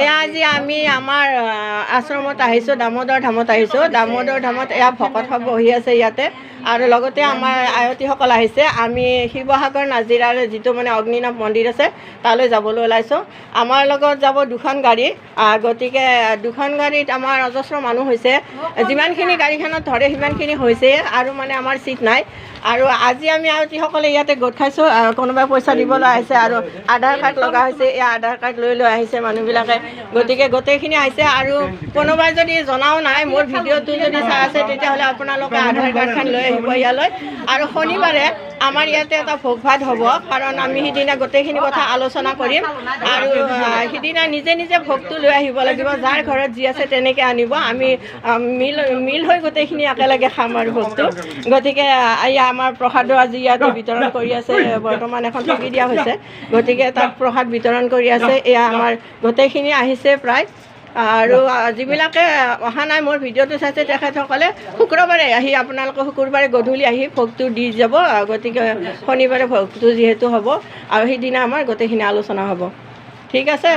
এয়া আজি আমি আমাৰ আশ্ৰমত আহিছোঁ, দামোদৰ ধামত আহিছোঁ। দামোদৰ ধামত এয়া ভকতসৱ বহি আছে ইয়াতে, আৰু লগতে আমাৰ আয়তীসকল আহিছে। আমি শিৱসাগৰ নাজিৰাৰ যিটো মানে অগ্নিনাভ মন্দিৰ আছে তালৈ যাবলৈ ওলাইছোঁ। আমাৰ লগত যাব দুখন গাড়ী, গতিকে দুখন গাড়ীত আমাৰ অজস্ৰ মানুহ হৈছে। যিমানখিনি গাড়ীখনত ধৰে সিমানখিনি হৈছে, আৰু মানে আমাৰ ছিট নাই। আৰু আজি আমি আয়তীসকলে ইয়াতে গোট খাইছোঁ। কোনোবাই পইচা দিবলৈ আহিছে, আৰু আধাৰ কাৰ্ড লগা হৈছে। এই আধাৰ কাৰ্ড লৈ আহিছে মানুহবিলাকে, গতিকে গোটেইখিনি আহিছে। আৰু কোনোবাই যদি জনাও নাই, মোৰ ভিডিঅ'টো যদি চাই আছে তেতিয়াহ'লে আপোনালোকে আধাৰ কাৰ্ডখন লৈ আহিব ইয়ালৈ। আৰু শনিবাৰে আমাৰ ইয়াতে এটা ভোগ ভাত হ'ব, কাৰণ আমি সিদিনা গোটেইখিনি কথা আলোচনা কৰিম। আৰু সিদিনা নিজে নিজে ভোগটো লৈ আহিব লাগিব, যাৰ ঘৰত যি আছে তেনেকৈ আনিব। আমি মিল হৈ গোটেইখিনি একেলগে খাম আৰু ভোগটো। গতিকে এয়া আমাৰ প্ৰসাদো আজি ইয়াতে বিতৰণ কৰি আছে। বৰ্তমান এখন ঠগি দিয়া হৈছে, গতিকে তাত প্ৰসাদ বিতৰণ কৰি আছে। এয়া আমাৰ গোটেইখিনি আহিছে প্ৰায়। আৰু যিবিলাকে অহা নাই, মোৰ ভিডিঅ'টো চাইছে, তেখেতসকলে শুক্ৰবাৰে আহি, আপোনালোকে শুকুৰবাৰে গধূলি আহি ভোগটো দি যাব। গতিকে শনিবাৰে ভোগটো যিহেতু হ'ব, আৰু সেইদিনা আমাৰ গোটেইখিনি আলোচনা হ'ব। ঠিক আছে।